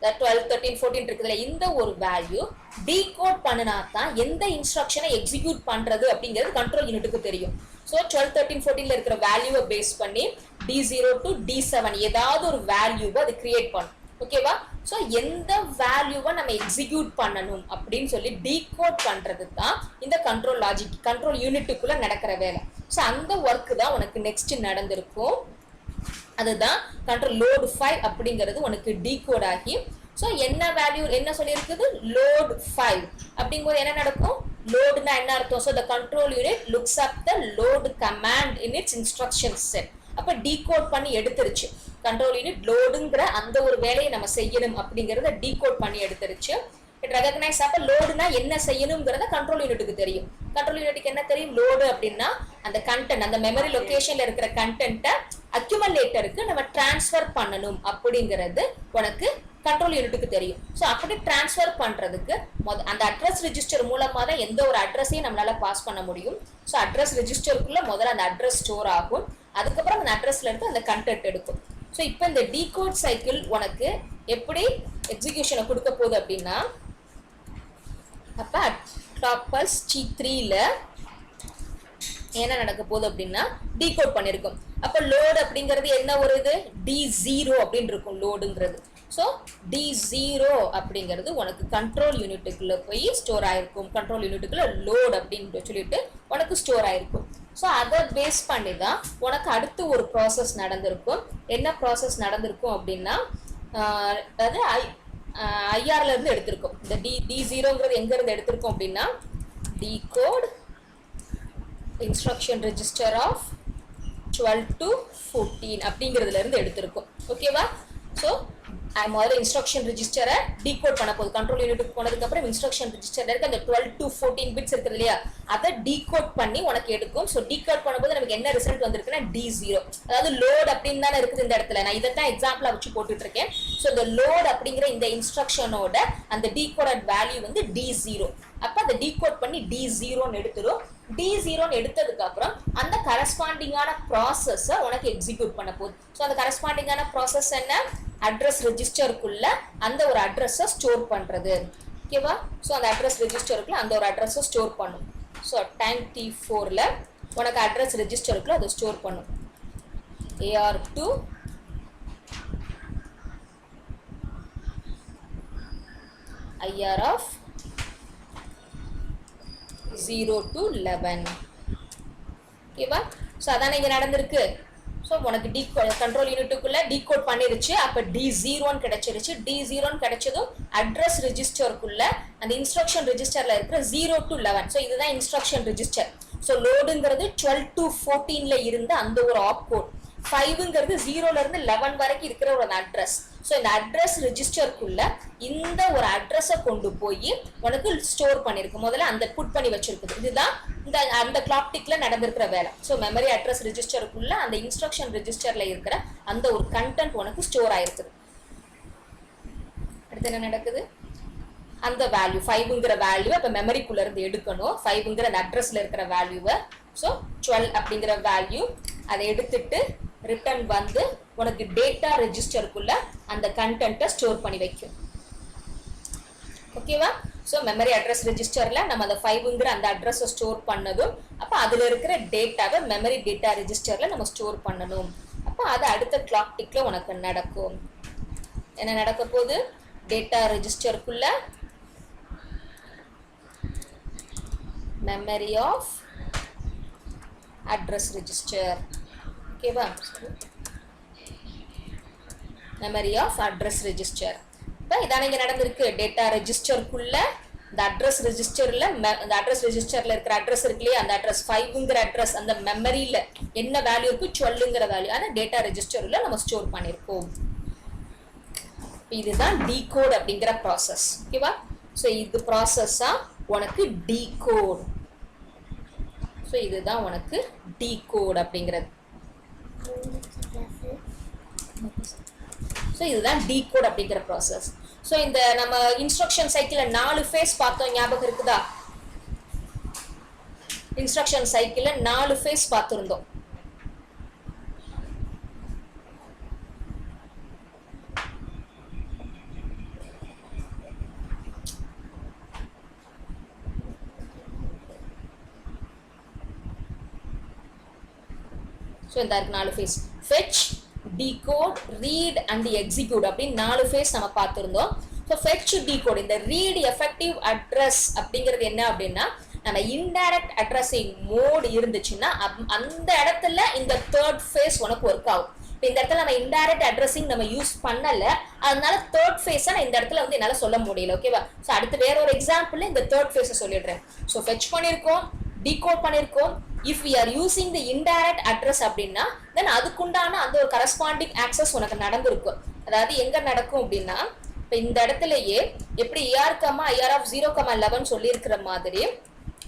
S1: 12, 13, 14 இருக்குதுல இந்த ஒரு வேல்யூ டீகோட் பண்ணினா தான் எந்த இன்ஸ்ட்ரக்ஷனை எக்ஸிக்யூட் பண்றது அப்படிங்கிறது கண்ட்ரோல் யூனிட்டுக்கு தெரியும். ஸோ 12, 13, 14ல இருக்கிற வேல்யூவை பேஸ் பண்ணி D0 to D7 ஏதாவது ஒரு வேல்யூவை அது கிரியேட் பண்ணும். ஓகேவா? ஸோ எந்த வேல்யூவை நம்ம எக்ஸிக்யூட் பண்ணணும் அப்படின்னு சொல்லி டீகோட் பண்றது தான் இந்த கண்ட்ரோல் யூனிட்டுக்குள்ள நடக்கிற வேலை. ஸோ அந்த ஒர்க் தான் உனக்கு நெக்ஸ்ட் நடந்திருக்கும். அதுதான் கண்ட்ரோல் லோடு 5 அப்படிங்கிறது உனக்கு டீகோட் ஆகி ஸோ என்ன வேல்யூ என்ன சொல்லியிருக்குது லோடு 5 அப்படிங்கும்போது என்ன நடக்கும்? லோடுனா என்ன அர்த்தம்? So the control unit looks up the load command in it's instruction set. அப்போ டீகோட் பண்ணி எடுத்துருச்சு. கண்ட்ரோல் யூனிட் லோடுங்கிற அந்த ஒரு வேலையை நம்ம செய்யணும் அப்படிங்கிறத டீகோட் பண்ணி எடுத்துருச்சு. இட் ரெகக்னைஸ் அப்போ லோடுனா என்ன செய்யணுங்கிறத கண்ட்ரோல் யூனிட்டுக்கு தெரியும். கண்ட்ரோல் யூனிட்டுக்கு என்ன தெரியும்? லோடு அப்படின்னா அந்த கண்டென்ட் அந்த மெமரி லொகேஷன்ல இருக்கிற கண்டென்ட்டை அக்யூமுலேட்டருக்கு நம்ம டிரான்ஸ்ஃபர் பண்ணணும் அப்படிங்கிறது உனக்கு கண்ட்ரோல் யூனிட்டுக்கு தெரியும். ஸோ அப்படி டிரான்ஸ்ஃபர் பண்றதுக்கு அந்த அட்ரஸ் ரெஜிஸ்டர் மூலமா தான் எந்த ஒரு அட்ரஸையும் நம்மளால பாஸ் பண்ண முடியும். ஸோ அட்ரஸ் ரெஜிஸ்டருக்குள்ள முதல்ல அந்த அட்ரஸ் ஸ்டோர் ஆகும், அதுக்கப்புறம் அந்த அட்ரஸ்ல இருந்து அந்த கண்டென்ட் எடுக்கும். ஸோ இப்போ இந்த டீகோட் சைக்கிள் உனக்கு எப்படி எக்ஸிகியூஷனை கொடுக்க போகுது அப்படின்னா, அப்ப கிளாக் பல்ஸ் T3ல என்ன நடக்க போகுது அப்படின்னா டீகோட் பண்ணிருக்கும். அப்ப லோட் அப்படிங்கிறது என்ன ஒரு இது D0 அப்படின்னு இருக்கும் லோடுங்கிறது. ஸோ D0 அப்படிங்கிறது உனக்கு கண்ட்ரோல் யூனிட்டுக்குள்ள போய் ஸ்டோர் ஆயிருக்கும். கண்ட்ரோல் யூனிட்டுக்குள்ள லோட் அப்படின்னு சொல்லிட்டு உனக்கு ஸ்டோர் ஆயிருக்கும். ஸோ அதை பேஸ் பண்ணி தான் உனக்கு அடுத்து ஒரு ப்ராசஸ் நடந்திருக்கும். என்ன ப்ராசஸ் நடந்திருக்கும் அப்படின்னா, அதாவது ஐஆர்ல இருந்து எடுத்திருக்கும். இந்த D0ங்கிறது எங்க இருந்து எடுத்திருக்கும் அப்படின்னா, decode instruction register of 12 to 14 அப்படிங்கிறதுல இருந்து எடுத்திருக்கும். ஓகேவா? ஸோ முதல்ல இன்ஸ்ட்ரக்ஷன் ரெஜிஸ்டரை டீகோட் பண்ண போகுது. கண்ட்ரோல் யூனிட்டுக்கு போனதுக்கு அப்புறம் இன்ஸ்ட்ரக்ஷன் ரெஜிஸ்டர்ல இருக்க அந்த 12 to 14 பிட்ஸ் இருக்குது இல்லையா, அதை டீகோட் பண்ணி உனக்கு எடுக்கும். ஸோ டீகோட் பண்ணும்போது நமக்கு என்ன ரிசல்ட் வந்திருக்குன்னா D0, அதாவது லோட் அப்படின்னு தானே இருக்குது இந்த இடத்துல. நான் இதைத்தான் எக்ஸாம்பிளா வச்சு போட்டுட்டு இருக்கேன். ஸோ இந்த லோட் அப்படிங்கிற இந்த இன்ஸ்ட்ரக்ஷனோட அந்த டீகோடட் வேல்யூ வந்து D0. அப்ப அதை டீகோட் பண்ணி D0ன்னு எடுத்துரும். D0ன்னு எடுத்ததுக்கு அப்புறம் அந்த கரஸ்பாண்டிங்கான ப்ராசஸ் உனக்கு எக்ஸிக்யூட் பண்ண போகுது. ஸோ அந்த கரஸ்பாண்டிங்கான ப்ராசஸ் என்ன, அட்ரஸ் ரெஜிஸ்டருக்குள்ள அந்த ஒரு அட்ரஸை ஸ்டோர் பண்றது. ஓகேவா? ஸோ அந்த அட்ரஸ் ரெஜிஸ்டருக்குள்ள அந்த ஒரு அட்ரஸை ஸ்டோர் பண்ணும். ஸோ டைம் T4ல உனக்கு அட்ரஸ் ரெஜிஸ்டருக்குள்ள அதை ஸ்டோர் பண்ணும். AR2 IR of 0 to 11. ஓகேவா? ஸோ அதானே இங்க நடந்திருக்கு. ஸோ உனக்கு கண்ட்ரோல் யூனிட்டுக்குள்ள டீகோட் பண்ணிருச்சு. அப்ப D0ன்னு கிடைச்சிருச்சு. D0ன்னு கிடைச்சதும் அட்ரஸ் ரெஜிஸ்டருக்குள்ள அந்த இன்ஸ்ட்ரக்ஷன் ரெஜிஸ்டர்ல இருக்கிற 0 to 11. ஸோ இதுதான் இன்ஸ்ட்ரக்ஷன் ரெஜிஸ்டர். ஸோ லோடுங்கிறது 12 to 14ல இருந்த அந்த ஒரு ஆப் கோட். 5ங்கிறது 0ல இருந்து 11 வரைக்கும் இருக்கிற ஒரு அட்ரஸ். ஸோ இந்த அட்ரஸ் ரெஜிஸ்டருக்குள்ள இந்த ஒரு அட்ரஸை கொண்டு போய் உனக்கு ஸ்டோர் பண்ணிருக்கு. முதல்ல அந்த புட் பண்ணி வச்சிருக்குது. இதுதான் இந்த அந்த கிளாக் டிக்ல நடந்திருக்கிற வேலை. ஸோ மெமரி அட்ரஸ் ரெஜிஸ்டருக்குள்ள அந்த இன்ஸ்ட்ரக்ஷன் ரெஜிஸ்டர்ல இருக்கிற அந்த ஒரு கண்டென்ட் உனக்கு ஸ்டோர் ஆயிருக்குது. அடுத்து என்ன நடக்குது, அந்த வேல்யூ 5ங்கிற வேல்யூ அப்ப மெமரிக்குள்ள இருந்து எடுக்கணும். 5ங்கிற அந்த அட்ரஸ்ல இருக்கிற வேல்யூவை, ஸோ 12 அப்படிங்கிற வேல்யூ அதை எடுத்துட்டு ரிட்டர்ன் வந்து உனக்கு டேட்டா ரெஜிஸ்டருக்குள்ள அந்த கண்டென்ட்டை ஸ்டோர் பண்ணி வைக்கும். ஓகேவா? ஸோ மெமரி அட்ரஸ் ரெஜிஸ்டர்ல நம்ம அந்த 5ங்கிற அந்த அட்ரஸை ஸ்டோர் பண்ணதும் அப்ப அதுல இருக்கிற டேட்டாவை மெமரி டேட்டா ரெஜிஸ்டர்ல நம்ம ஸ்டோர் பண்ணணும். அப்ப அது அடுத்த கிளாக் டிக்ல உனக்கு நடக்கும். என்ன நடக்க போகுது, டேட்டா ரெஜிஸ்டருக்குள்ள மெமரி ஆஃப் அட்ரஸ் ரெஜிஸ்டர். ஓகேவா? Memory of address register. இப்போ இதான இங்க நடந்திருக்கு. டேட்டா ரெஜிஸ்டருக்குள்ள இந்த அட்ரஸ் ரெஜிஸ்டர்ல அந்த அட்ரஸ் ரெஜிஸ்டர்ல இருக்கிற அட்ரஸ் இருக்கு இல்லையா, அந்த அட்ரஸ் 5ங்கிற அட்ரஸ் அந்த மெமரியில என்ன வேல்யூ இருக்கு 12ங்கிற வேல்யூ ஆனா டேட்டா ரெஜிஸ்டர்ல நம்ம ஸ்டோர் பண்ணிருக்கோம். இதுதான் டீகோட் அப்படிங்கிற ப்ராசஸ். ஓகேவா? ஸோ இது ப்ராசஸா உனக்கு டீகோட். ஸோ இதுதான் உனக்கு டீகோட் அப்படிங்கிறது. ஸோ இதுதான் டீகோட் அப்படிங்கிற ப்ராசஸ். ஸோ இந்த நம்ம இன்ஸ்ட்ரக்ஷன் சைக்கிள்ல 4 ஃபேஸ் பார்த்தோம், ஞாபகம் இருக்குதா? இன்ஸ்ட்ரக்ஷன் சைக்கிள்ல 4 ஃபேஸ் பார்த்திருந்தோம். ஸோ இந்த 4 face, fetch, decode, read and execute அப்படின்னு 4 ஃபேஸ் நம்ம பார்த்திருந்தோம். ஸோ fetch, decode, இந்த read effective address அப்படிங்கிறது என்ன அப்படின்னா, நம்ம இன்டைரக்ட் அட்ரஸிங் மோட் இருந்துச்சுன்னா அந்த இடத்துல இந்த தேர்ட் ஃபேஸ் உனக்கு ஒர்க் ஆகும். இந்த இடத்துல நம்ம இன்டைரக்ட் அட்ரஸிங் நம்ம யூஸ் பண்ணல, அதனால தேர்ட் ஃபேஸை நான் இந்த இடத்துல வந்து என்னால் சொல்ல முடியல. ஓகேவா? ஸோ அடுத்து வேற ஒரு எக்ஸாம்பிள் இந்த தேர்ட் ஃபேஸை சொல்லிடுறேன். ஸோ fetch பண்ணியிருக்கோம், decode பண்ணியிருக்கோம். if we are using the indirect address அப்படின்னா then அதுக்குண்டான அந்த ஒரு corresponding access உனக்கு நடந்திருக்கும். அதாவது எங்க நடக்கும் அப்படின்னா, இப்போ இந்த இடத்துலயே எப்படி AR, IR of 0, 11 சொல்லி இருக்கிற மாதிரி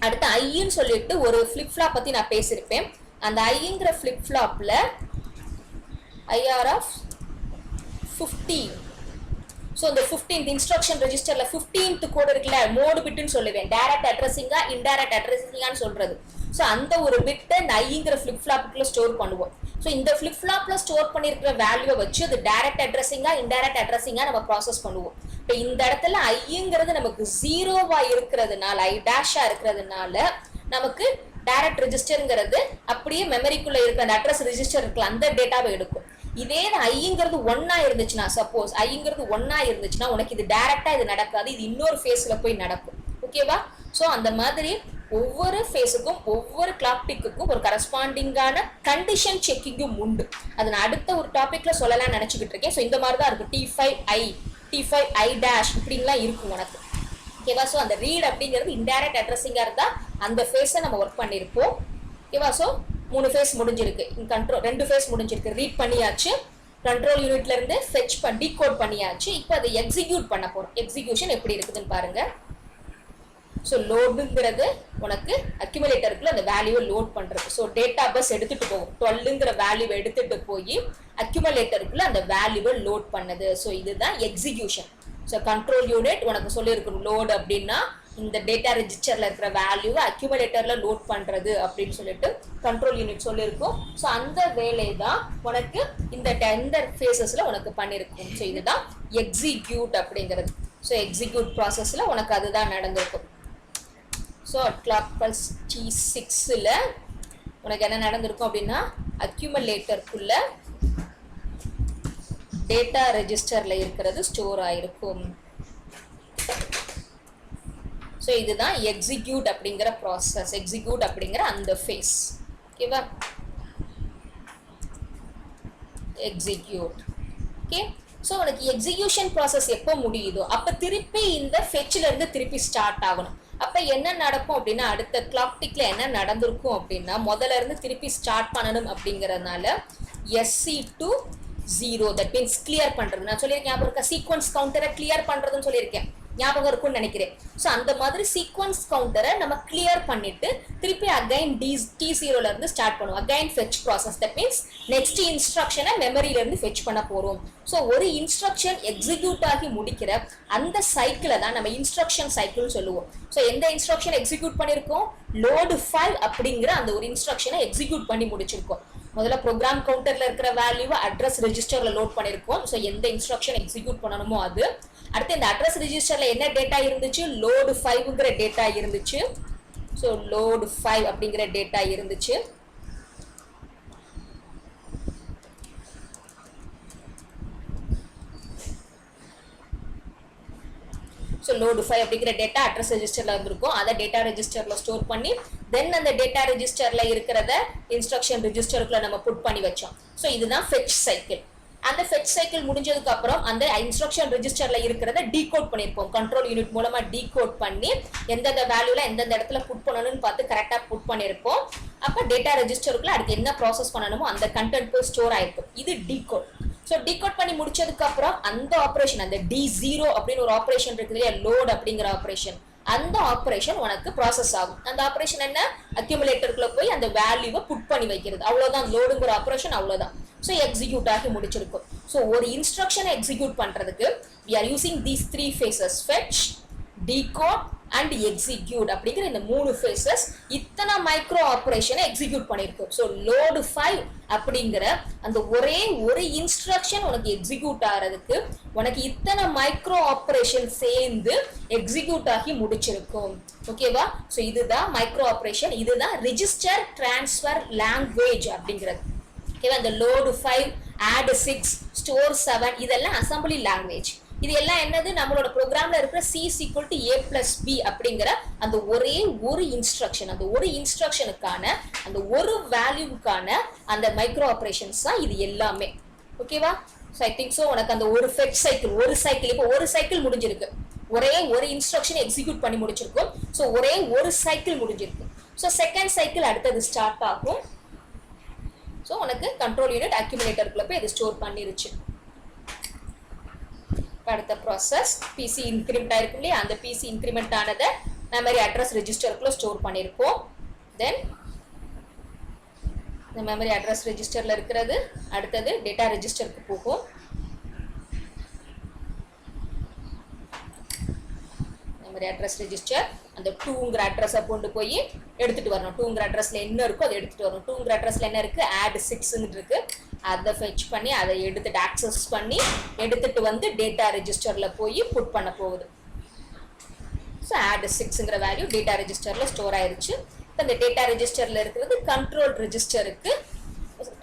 S1: அடுத்து ஐன்னு சொல்லிட்டு ஒரு ஃபிளிப் ஃப்ளாப் பத்தி நான் பேசியிருப்பேன். அந்த ஐங்கிற ஃபிளிப் ஃப்ளாப்ல ஐஆர் ஆஃப் 15. ஸோ இந்த 15th இன்ஸ்ட்ரக்ஷன் ரெஜிஸ்டர்ல 15th கோடு இருக்குல்ல, மோடு பிட்டுன்னு சொல்லுவேன். டைரக்ட் அட்ரஸிங்கா இன்டைரக்ட் அட்ரஸிங்கான்னு சொல்றது. ஸோ அந்த ஒரு பிட்டை இந்த ஐங்கிற ஃபிளிப் ஃப்ளாப்புக்குள்ள ஸ்டோர் பண்ணுவோம். ஸோ இந்த ஃபிளிப் ஃப்ளாப்ல ஸ்டோர் பண்ணியிருக்கிற வேல்யூவை வச்சு அது டைரக்ட் அட்ரஸிங்கா இன்டைரக்ட் அட்ரஸிங்கா நம்ம ப்ராசஸ் பண்ணுவோம். இப்போ இந்த இடத்துல ஐங்கிறது நமக்கு 0வா இருக்கிறதுனால, ஐ டேஷா இருக்கிறதுனால நமக்கு டைரக்ட் ரெஜிஸ்டர்ங்கிறது அப்படியே மெமரிக்குள்ள இருக்கிற அந்த அட்ரஸ் ரெஜிஸ்டர் இருக்குல்ல அந்த டேட்டாவை எடுக்கும். இதே ஐங்கிறது 1ஆ இருந்துச்சுன்னா, சப்போஸ் ஐங்கிறது 1ஆ இருந்துச்சுன்னா உனக்கு இது டைரக்டா இது நடக்காது, இது இன்னொரு ஃபேஸ்ல போய் நடக்கும். ஓகேவா? ஸோ அந்த மாதிரி ஒவ்வொரு ஃபேஸுக்கும் ஒவ்வொரு கிளாக் டிக்குக்கும் ஒரு கரஸ்பாண்டிங்கான கண்டிஷன் செக்கிங்கும் உண்டு. அது நான் அடுத்த ஒரு டாபிக்ல சொல்லலாம்னு நினைச்சுக்கிட்டு இருக்கேன். ஸோ இந்த மாதிரி தான் இருக்கும். T5I T5I டேஷ் இப்படின்லாம் இருக்கும் உனக்கு. ஓகேவா? ஸோ அந்த ரீட் அப்படிங்கிறது இன்டைரக்ட் அட்ரஸிங்கா இருந்தா அந்த ஃபேஸை நம்ம ஒர்க் பண்ணியிருப்போம். ஓகேவா? ஸோ 3 ஃபேஸ் முடிஞ்சிருக்கு. கண்ட்ரோல் 2 ஃபேஸ் முடிஞ்சிருக்கு. ரீட் பண்ணியாச்சு, கண்ட்ரோல் யூனிட்ல இருந்து ஃபெச் டீகோட் பண்ணியாச்சு. இப்போ அதை எக்ஸிக்யூட் பண்ண போறோம். எக்ஸிக்யூஷன் எப்படி இருக்குதுன்னு பாருங்க. ஸோ லோடுங்கிறது உனக்கு அக்யூமுலேட்டருக்குள்ள அந்த வேல்யூவை லோட் பண்றது. ஸோ டேட்டா பஸ் எடுத்துட்டு போகும். 12ங்கிற வேல்யூவை எடுத்துட்டு போய் அக்யூமுலேட்டருக்குள்ள அந்த வேல்யூவை லோட் பண்ணது. ஸோ இதுதான் எக்ஸிக்யூஷன். ஸோ கண்ட்ரோல் யூனிட் உனக்கு சொல்லியிருக்கணும், லோடு அப்படின்னா இந்த டேட்டா ரெஜிஸ்டர்ல இருக்கிற வேல்யூவை அக்யூமுலேட்டர்ல லோட் பண்றது அப்படின்னு சொல்லிட்டு கண்ட்ரோல் யூனிட் சொல்லியிருக்கும். ஸோ அந்த வேலை தான் உனக்கு இந்த ஃபேஸஸ்ல உனக்கு பண்ணியிருக்கும். ஸோ இதுதான் எக்ஸிக்யூட் அப்படிங்கிறது. ஸோ எக்ஸிக்யூட் ப்ராசஸ்ல உனக்கு அதுதான் நடந்திருக்கும். ஸோ கிளாக் பல்ஸ் T6ல உனக்கு என்ன நடந்திருக்கும் அப்படின்னா, அக்யூமுலேட்டருக்குள்ள டேட்டா ரெஜிஸ்டர்ல இருக்கிறது ஸ்டோர் ஆயிருக்கும். ஸோ இதுதான் எக்ஸிக்யூட் அப்படிங்கிற ப்ராசஸ், எக்ஸிக்யூட் அப்படிங்கிற அந்த ஃபேஸ். ஓகேவா? எக்ஸிக்யூட். ஓகே. ஸோ உனக்கு எக்ஸிக்யூஷன் ப்ராசஸ் எப்போ முடியுதோ அப்போ திருப்பி இந்த ஃபெட்ச்ல இருந்து திருப்பி ஸ்டார்ட் ஆகணும். அப்போ என்ன நடக்கும் அப்படின்னா, அடுத்த கிளாக் டிக்ல என்ன நடந்திருக்கும் அப்படின்னா, முதல்ல இருந்து திருப்பி ஸ்டார்ட் பண்ணணும் அப்படிங்கறதுனால SC to 0 that means clear பண்றது. நான் சொல்லியிருக்கேன் ஞாபகம் இருக்கா? சீக்வன்ஸ் கவுண்டரை கிளியர் பண்றதுன்னு சொல்லியிருக்கேன், ஞாபகம் இருக்கும்னு நினைக்கிறேன். ஸோ அந்த மாதிரி சீக்வன்ஸ் கவுண்டரை நம்ம கிளியர் பண்ணிட்டு திருப்பி அகைன் T0ல இருந்து ஸ்டார்ட் பண்ணுவோம். Again fetch process. That means next இன்ஸ்ட்ரக்ஷனை மெமரியில இருந்து ஃபெட்ச் பண்ண போறோம். ஸோ ஒரு இன்ஸ்ட்ரக்ஷன் எக்ஸிக்யூட் ஆகி முடிக்கிற அந்த சைக்கிளை தான் நம்ம இன்ஸ்ட்ரக்ஷன் சைக்கிள்னு சொல்லுவோம். ஸோ எந்த இன்ஸ்ட்ரக்ஷன் எக்ஸிக்யூட் பண்ணியிருக்கோம்? லோடு 5 அப்படிங்கிற அந்த ஒரு இன்ஸ்ட்ரக்ஷனை எக்ஸிக்யூட் பண்ணி முடிச்சிருக்கோம். முதல்ல ப்ரோக்ராம் கவுண்டர்ல இருக்கிற வேல்யூவை அட்ரஸ் ரெஜிஸ்டர்ல லோட் பண்ணிருக்கோம். ஸோ எந்த இன்ஸ்ட்ரக்ஷன் எக்ஸிக்யூட் பண்ணணுமோ அது. அடுத்து இந்த அட்ரஸ் ரெஜிஸ்டர்ல என்ன டேட்டா இருந்துச்சு? லோடு 5ங்கிற டேட்டா இருந்துச்சு. ஸோ லோடு 5 அப்படிங்கிற டேட்டா இருந்துச்சு. ஸோ லோடு 5 அப்படிங்கிற டேட்டா அட்ரஸ் ரெஜிஸ்டர்ல இருந்திருக்கும். அதை டேட்டா ரெஜிஸ்டர்ல ஸ்டோர் பண்ணி தென் அந்த டேட்டா ரெஜிஸ்டர்ல இருக்கிறத இன்ஸ்ட்ரக்ஷன் ரெஜிஸ்டருக்குள்ள நம்ம புட் பண்ணி வச்சோம். ஸோ இதுதான் ஃபெட்ச் சைக்கிள். அந்த ஃபெட்ச் சைக்கிள் முடிஞ்சதுக்கு அப்புறம் அந்த இன்ஸ்ட்ரக்ஷன் ரெஜிஸ்டர்ல இருக்கிறத டீகோட் பண்ணிருப்போம். கண்ட்ரோல் யூனிட் மூலமா டீகோட் பண்ணி எந்தெந்த வேல்யூல எந்தெந்த இடத்துல புட் பண்ணணும்னு பார்த்து கரெக்டா புட் பண்ணிருப்போம். அப்ப டேட்டா ரெஜிஸ்டருக்குள்ள அடுத்து என்ன ப்ராசஸ் பண்ணணுமோ அந்த கண்டென்ட் போய் ஸ்டோர் ஆயிருக்கும். இது டீகோட். ஸோ டீகோட் பண்ணி முடிச்சதுக்கு அப்புறம் அந்த ஆப்ரேஷன், அந்த D0 அப்படின்னு ஒரு ஆப்ரேஷன் இருக்குது இல்லையா, லோட் அப்படிங்கிற ஆப்ரேஷன், அந்த ஆப்ரேஷன் உனக்கு ப்ராசஸ் ஆகும். அந்த ஆப்ரேஷன் என்ன? அக்யூமுலேட்டருக்குள்ள போய் அந்த வேல்யூவை புட் பண்ணி வைக்கிறது. அவ்வளவுதான் லோடுங்கிற ஆப்ரேஷன், அவ்வளவுதான். ஸோ எக்ஸிக்யூட் ஆகி முடிச்சிருக்கும். ஸோ ஒரு இன்ஸ்ட்ரக்ஷனை எக்ஸிக்யூட் பண்றதுக்கு we are using these 3 phases: fetch, decode and execute அப்படிங்கிற இந்த 3 phases. இத்தனை மைக்ரோ ஆப்ரேஷனை எக்ஸிக்யூட் பண்ணிருக்கும். ஸோ லோடு 5 அப்படிங்கிற அந்த ஒரே ஒரு இன்ஸ்ட்ரக்ஷன் உனக்கு எக்ஸிக்யூட் ஆகிறதுக்கு உனக்கு இத்தனை மைக்ரோ ஆப்ரேஷன் சேர்ந்து எக்ஸிக்யூட் ஆகி முடிச்சிருக்கும். ஓகேவா? ஸோ இதுதான் மைக்ரோ ஆப்ரேஷன். இதுதான் ரெஜிஸ்டர் டிரான்ஸ்ஃபர் லாங்குவேஜ் அப்படிங்கிறது. ஓகேவா? இந்த லோடு 5, add 6, ஸ்டோர் 7 இதெல்லாம் அசம்பிளி லாங்குவேஜ். இது எல்லாம் என்னது? நம்மளோட ப்ரோக்ராம்ல இருக்கிற C = A+B அப்படிங்கிற அந்த ஒரே ஒரு இன்ஸ்ட்ரக்ஷன், அந்த ஒரு இன்ஸ்ட்ரக்ஷனுக்கான அந்த ஒரு வேல்யூக்கான அந்த மைக்ரோ ஆப்ரேஷன்ஸ் தான் இது எல்லாமே. ஓகேவா? ஸோ ஐ திங்க் ஸோ உனக்கு அந்த ஒரு ஃபெட்ச் சைக்கிள், ஒரு சைக்கிள், இப்போ ஒரு சைக்கிள் முடிஞ்சிருக்கு. ஒரே ஒரு இன்ஸ்ட்ரக்ஷன் எக்ஸிக்யூட் பண்ணி முடிச்சிருக்கும். ஸோ ஒரே ஒரு சைக்கிள் முடிஞ்சிருக்கு. ஸோ செகண்ட் சைக்கிள் அடுத்தது ஸ்டார்ட் ஆகும். ஸோ உனக்கு கண்ட்ரோல் யூனிட் அக்யூமுலேட்டருக்குள்ள போய் இது ஸ்டோர் பண்ணிருச்சு. அடுத்த ப்ராசஸ் பிசி இன்க்ரிமெண்ட் ஆயிருக்கும் இல்லையா, அந்த பிசி இன்க்ரிமெண்ட் ஆனதை மெமரி அட்ரஸ் ரெஜிஸ்டருக்குள்ள ஸ்டோர் பண்ணியிருப்போம். தென் இந்த மெமரி அட்ரஸ் ரெஜிஸ்டர்ல இருக்கிறது அடுத்தது டேட்டா ரெஜிஸ்டருக்கு போகும். மெமரி அட்ரஸ் ரெஜிஸ்டர் அந்த 2ங்கிற அட்ரஸை கொண்டு போய் எடுத்துட்டு வரணும். 2ங்கிற அட்ரஸ்ல என்ன இருக்கோ அதை எடுத்துட்டு வரணும். 2ங்கிற அட்ரஸ்ல என்ன இருக்கு, add 6 இருக்கு, அதை ஃபெச் பண்ணி அதை எடுத்துட்டு ஆக்சஸ் பண்ணி எடுத்துட்டு வந்து டேட்டா ரெஜிஸ்டர்ல போய் புட் பண்ண போகுது. ஸோ add 6ங்கிற வேல்யூ டேட்டா ரெஜிஸ்டர்ல ஸ்டோர் ஆயிருச்சு. இப்போ இந்த டேட்டா ரெஜிஸ்டர்ல இருக்கிறது கண்ட்ரோல் ரெஜிஸ்டருக்கு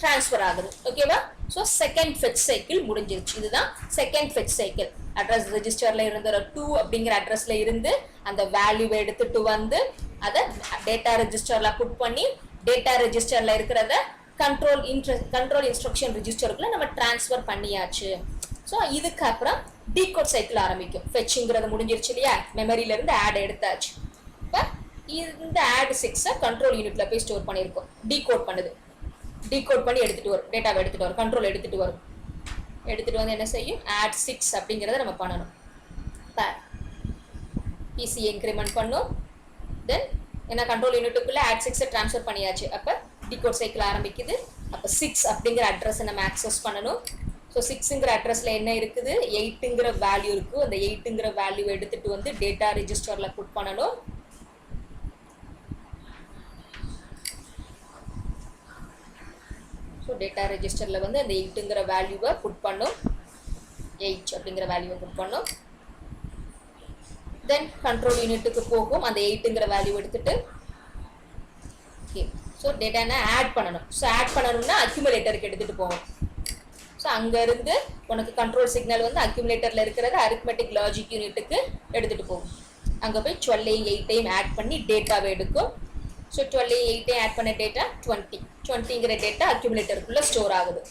S1: ட்ரான்ஸ்ஃபர் ஆகுது. ஓகேவா? ஸோ செகண்ட் ஃபெச் சைக்கிள் முடிஞ்சிருச்சு. இதுதான் செகண்ட் ஃபெச் சைக்கிள். அட்ரஸ் ரெஜிஸ்டர்ல இருந்த 2 அப்படிங்கிற அட்ரஸ்ல இருந்து அந்த வேல்யூவை எடுத்துட்டு வந்து அதை டேட்டா ரெஜிஸ்டர்ல புட் பண்ணி டேட்டா ரெஜிஸ்டர்ல இருக்கிறத கண்ட்ரோல் இன்ஸ்ட்ரக்ஷன் ரெஜிஸ்டருக்குள்ள நம்ம ட்ரான்ஸ்ஃபர் பண்ணியாச்சு. ஸோ இதுக்கப்புறம் டீகோட் சைக்கிள் ஆரம்பிக்கும். ஃபெச்சுங்கிறது முடிஞ்சிருச்சு இல்லையா, மெமரியில இருந்து ஆட் எடுத்தாச்சு. இப்போ இந்த add 6 கண்ட்ரோல் யூனிட்ல போய் ஸ்டோர் பண்ணியிருக்கோம். டீகோட் பண்ணுது, டீகோட் பண்ணி எடுத்துட்டு வரும், டேட்டாவை எடுத்துட்டு வரும், கண்ட்ரோல் எடுத்துட்டு வரும். எடுத்துட்டு வந்து என்ன செய்யும், add 6 அப்படிங்கிறத நம்ம பண்ணணும். பிசி இன்க்ரிமெண்ட் பண்ணும். தென் என்ன கண்ட்ரோல் யூனிட்டுக்குள்ள add 6 ட்ரான்ஸ்ஃபர் பண்ணியாச்சு. அப்போ டீகோட் சைக்கிள் ஆரம்பிக்குது. அப்போ 6 அப்படிங்கிற அட்ரஸை நம்ம ஆக்சஸ் பண்ணணும். ஸோ 6ங்கிற அட்ரஸ்ல என்ன இருக்குது, 8ங்கிற வேல்யூ இருக்கு. அந்த 8ங்கிற வேல்யூ எடுத்துட்டு வந்து டேட்டா ரெஜிஸ்டர்ல புட் பண்ணணும். ஸோ டேட்டா ரெஜிஸ்டர்ல வந்து அந்த 8ங்கிற வேல்யூவை புட் பண்ணும். 8 அப்படிங்கிற வேல்யூவை புட் பண்ணும். தென் கண்ட்ரோல் யூனிட்டுக்கு போகும். அந்த 8ங்கிற வேல்யூ எடுத்துட்டு ஓகே. ஸோ டேட்டா என்ன ஆட் பண்ணணும். ஸோ ஆட் பண்ணணும்னா அக்யூமுலேட்டருக்கு எடுத்துட்டு போகும். ஸோ அங்கேருந்து உனக்கு கண்ட்ரோல் சிக்னல் வந்து அக்யூமுலேட்டரில் இருக்கிறத அரித்மெட்டிக் லாஜிக் யூனிட்டுக்கு எடுத்துகிட்டு போகும். அங்கே போய் 12ஐயும் 8ஐயும் ஆட் பண்ணி டேட்டாவை எடுக்கும். ஸோ 12ஐயும் 8ஐயும் ஆட் பண்ண டேட்டா 20ங்கிற டேட்டா அக்யூமுலேட்டருக்குள்ளே ஸ்டோர் ஆகுது.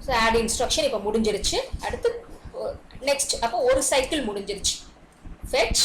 S1: ஸோ ஆட் இன்ஸ்ட்ரக்ஷன் இப்போ முடிஞ்சிருச்சு. அடுத்து நெக்ஸ்ட் அப்போ ஒரு சைக்கிள் முடிஞ்சிருச்சு. Fetch,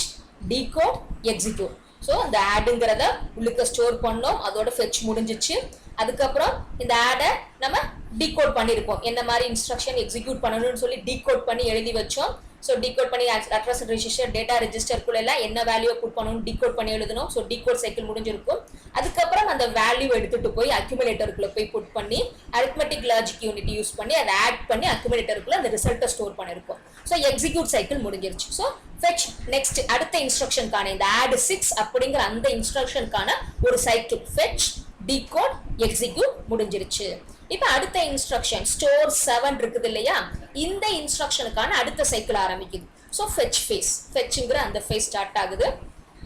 S1: decode, execute. ஸோ இந்த ஆடுங்கிறத உள்ளுக்க ஸ்டோர் பண்ணோம், அதோட ஃபெச் முடிஞ்சிச்சு. அதுக்கப்புறம் இந்த ஆடை நம்ம டீகோட் பண்ணியிருக்கோம். என்ன மாதிரி இன்ஸ்ட்ரக்ஷன் எக்ஸிக்யூட் பண்ணணும்னு சொல்லி டீகோட் பண்ணி எழுதி வச்சோம். ஸோ டீகோட் பண்ணி அட்ரஸ் ரெஜிஸ்டர் டேட்டா ரெஜிஸ்டருக்குள்ள எல்லாம் என்ன வேல்யூ புட் பண்ணணும் டீகோட் பண்ணி எழுதணும். ஸோ டீகோட் சைக்கிள் முடிஞ்சிருக்கும். அதுக்கப்புறம் அந்த வேல்யூ எடுத்துட்டு போய் அக்யூமுலேட்டருக்குள்ள போய் புட் பண்ணி அரித்மெட்டிக் லாஜிக் யூனிட் யூஸ் பண்ணி அதை ஆட் பண்ணி அக்யூமுலேட்டருக்குள்ள அந்த ரிசல்ட்டை ஸ்டோர் பண்ணியிருக்கோம். ஸோ எக்ஸிக்யூட் சைக்கிள் முடிஞ்சிருச்சு. ஸோ ஃபெச் நெக்ஸ்ட் அடுத்த இன்ஸ்ட்ரக்ஷனுக்கான இந்த add 6 அப்படிங்கிற அந்த இன்ஸ்ட்ரக்ஷனுக்கான ஒரு சைக்கிள் ஃபெச், டீகோட், எக்ஸிக்யூட் முடிஞ்சிருச்சு. இப்போ அடுத்த இன்ஸ்ட்ரக்ஷன் ஸ்டோர் 7 இருக்குது இல்லையா, இந்த இன்ஸ்ட்ரக்ஷனுக்கான அடுத்த சைக்கிள் ஆரம்பிக்குது. ஸோ ஃபெச் ஃபேஸ், ஃபெச்ங்கிற அந்த ஃபேஸ் ஸ்டார்ட் ஆகுது.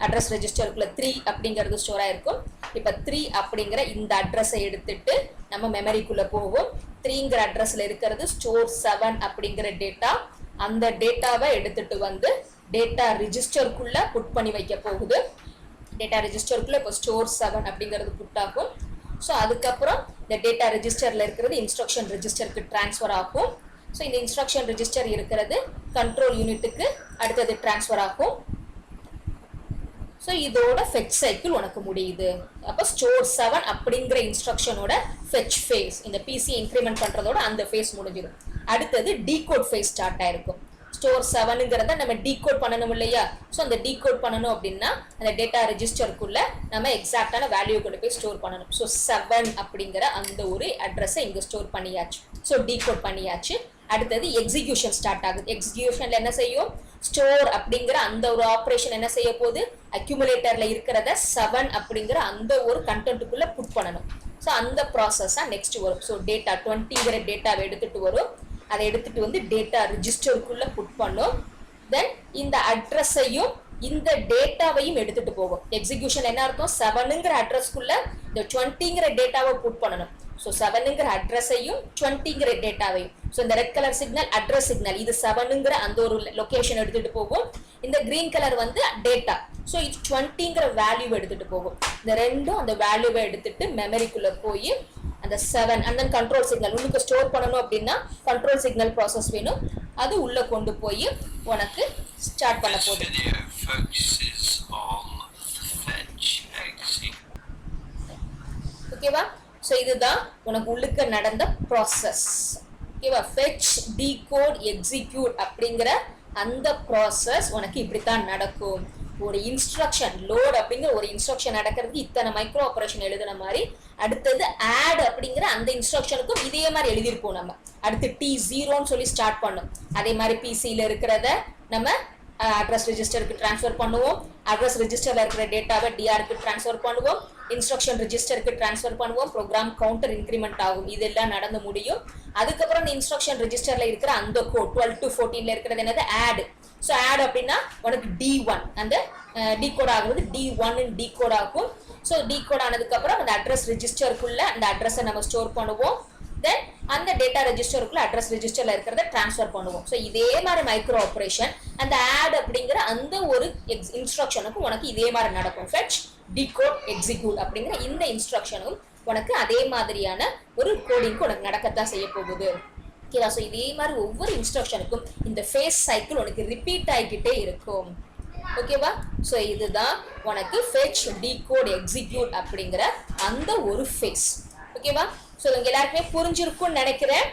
S1: அட்ரஸ் ரெஜிஸ்டருக்குள்ள 3 அப்படிங்கிறது ஸ்டோர் ஆயிருக்கும். இப்போ 3 அப்படிங்கிற இந்த அட்ரஸை எடுத்துட்டு நம்ம மெமரிக்குள்ள போகும். 3ங்கிற அட்ரஸ்ல இருக்கிறது ஸ்டோர் 7 அப்படிங்கிற டேட்டா. அந்த டேட்டாவை எடுத்துட்டு வந்து டேட்டா ரெஜிஸ்டருக்குள்ள புட் பண்ணி வைக்க போகுது. டேட்டா ரெஜிஸ்டருக்குள்ள இப்போ ஸ்டோர் 7 அப்படிங்கிறது புட் ஆகும். ஸோ அதுக்கப்புறம் இந்த டேட்டா ரெஜிஸ்டர்ல இருக்கிறது இன்ஸ்ட்ரக்ஷன் ரெஜிஸ்டருக்கு ட்ரான்ஸ்ஃபர் ஆகும். ஸோ இந்த இன்ஸ்ட்ரக்ஷன் ரெஜிஸ்டர் இருக்கிறது கண்ட்ரோல் யூனிட்டுக்கு அடுத்தது ட்ரான்ஸ்ஃபர் ஆகும். ஸோ இதோட ஃபெச் சைக்கிள் உனக்கு முடியுது. அப்போ ஸ்டோர் 7 அப்படிங்கிற இன்ஸ்ட்ரக்ஷனோட ஃபெச் ஃபேஸ், இந்த பிசி இன்க்ரிமெண்ட் பண்றதோட அந்த ஃபேஸ் முடிஞ்சிடும். அடுத்தது டீகோட் ஃபேஸ் ஸ்டார்ட் ஆயிருக்கும். ஸ்டோர் 7ங்கிறத நம்ம டீகோட் பண்ணணும் இல்லையா. ஸோ அந்த டீகோட் பண்ணணும் அப்படின்னா அந்த டேட்டா ரெஜிஸ்டருக்குள்ள நம்ம எக்ஸாக்டான வேல்யூ கொண்டு போய் ஸ்டோர் பண்ணணும். ஸோ 7 அப்படிங்கிற அந்த ஒரு அட்ரஸை இங்கே ஸ்டோர் பண்ணியாச்சு. ஸோ டீகோட் பண்ணியாச்சு. அடுத்தது எக்ஸிக்யூஷன் ஸ்டார்ட் ஆகுது. எக்ஸிக்யூஷன்ல என்ன செய்யும், ஸ்டோர் அப்படிங்கிற அந்த ஒரு ஆப்ரேஷன் என்ன செய்ய போகுது, அக்யூமுலேட்டர்ல இருக்கிறத 7 அப்படிங்கிற அந்த ஒரு கண்டென்ட்டுக்குள்ள புட் பண்ணணும். ஸோ அந்த ப்ராசஸ் தான் நெக்ஸ்ட் வரும். ஸோ டேட்டா 20ங்கிற டேட்டாவை எடுத்துட்டு வரும். அதை எடுத்துட்டு வந்து டேட்டா ரெஜிஸ்டருக்குள்ள புட் பண்ணும். தென் இந்த அட்ரஸையும் இந்த டேட்டாவையும் எடுத்துட்டு போகும். எக்ஸிக்யூஷன் என்ன அர்த்தம், 7ங்கிற அட்ரஸ்க்குள்ள இந்த 20ங்கிற டேட்டாவை புட் பண்ணணும். ஸோ 7ங்கிற அட்ரஸையும் 20ங்கிற டேட்டாவையும். ஸோ இந்த red colour signal address signal, இது 7ங்கிற அந்த ஒரு லொகேஷன் எடுத்துட்டு போகும். இந்த கிரீன் கலர் வந்து டேட்டா. ஸோ இது 20ங்கிற வேல்யூ எடுத்துட்டு போகும். இந்த ரெண்டும் அந்த வேல்யூவை எடுத்துட்டு மெமரிக்குள்ள போய் அந்த 7 and then கண்ட்ரோல் சிக்னல் உங்களுக்கு ஸ்டோர் பண்ணணும் அப்படின்னா கண்ட்ரோல் சிக்னல் ப்ராசஸ் வேணும். அது உள்ள கொண்டு போய் உனக்கு ஸ்டார்ட் பண்ண போகுது. ஓகேவா? ஸோ இதுதான் உனக்கு உள்ளுக்க நடந்த ப்ராசஸ். ஓகேவா? ஃபெச், டீகோட், எக்ஸிக்யூட் அப்படிங்கிற அந்த ப்ராசஸ் உனக்கு இப்படித்தான் நடக்கும். ஒரு இன்ஸ்ட்ரக்ஷன் லோட் அப்படிங்கிற ஒரு இன்ஸ்ட்ரக்ஷன் நடக்கிறதுக்கு இத்தனை மைக்ரோ ஆப்ரேஷன் எழுதுன மாதிரி அடுத்தது ஆட் அப்படிங்கிற அந்த இன்ஸ்ட்ரக்ஷனுக்கும் இதே மாதிரி எழுதியிருப்போம். நம்ம அடுத்து T0ன்னு சொல்லி ஸ்டார்ட் பண்ணும். அதே மாதிரி பிசியில் இருக்கிறத நம்ம அட்ரஸ் ரெஜிஸ்டருக்கு ட்ரான்ஸ்ஃபர் பண்ணுவோம். அட்ரஸ் ரெஜிஸ்டர்ல இருக்கிற டேட்டாவை டிஆருக்கு ட்ரான்ஸ்ஃபர் பண்ணுவோம். இன்ஸ்ட்ரக்ஷன் ரெஜிஸ்டருக்கு ட்ரான்ஸ்ஃபர் பண்ணுவோம். ப்ரோக்ராம் கவுண்டர் இன்க்ரிமெண்ட் ஆகும். இதெல்லாம் நடந்து முடியும். அதுக்கப்புறம் இந்த இன்ஸ்ட்ரக்ஷன் ரெஜிஸ்டர்ல இருக்கிற அந்த கோட் 12 to 14ல இருக்கிறது என்னது ஆட். ஸோ ஆட் அப்படின்னா உனக்கு D1 அந்த டிகோட் ஆகுறது D1 டிகோட் ஆகும். ஸோ டிகோட் ஆனதுக்கு அப்புறம் அந்த அட்ரஸ் ரெஜிஸ்டருக்குள்ள அந்த அட்ரஸை நம்ம ஸ்டோர் பண்ணுவோம். தென் அந்த டேட்டா ரெஜிஸ்டருக்குள்ள அட்ரஸ் ரெஜிஸ்டர்ல இருக்கிறத ட்ரான்ஸ்ஃபர் பண்ணுவோம். ஸோ இதே மாதிரி மைக்ரோ ஆப்ரேஷன் அந்த ஆட் அப்படிங்கிற அந்த ஒரு இன்ஸ்ட்ரக்ஷனுக்கு உனக்கு இதே மாதிரி நடக்கும். ஃபெட்ச் டிகோட் எக்ஸிக்யூட் அப்படிங்கிற இந்த இன்ஸ்ட்ரக்ஷனும் உனக்கு அதே மாதிரியான ஒரு கோடிங்க்கு உனக்கு நடக்கத்தான் செய்ய போகுது. ஓகேவா? ஸோ இதே மாதிரி ஒவ்வொரு இன்ஸ்ட்ரக்ஷனுக்கும் இந்த ஃபேஸ் சைக்கிள் உனக்கு ரிப்பீட் ஆகிக்கிட்டே இருக்கும். ஓகேவா? ஸோ இதுதான் உனக்கு ஃபெட்ச் டிகோட் எக்ஸிக்யூட் அப்படிங்கிற அந்த ஒரு ஃபேஸ். ஓகேவா? ஸோ உங்க எல்லாருக்குமே புரிஞ்சிருக்கும்னு நினைக்கிறேன்.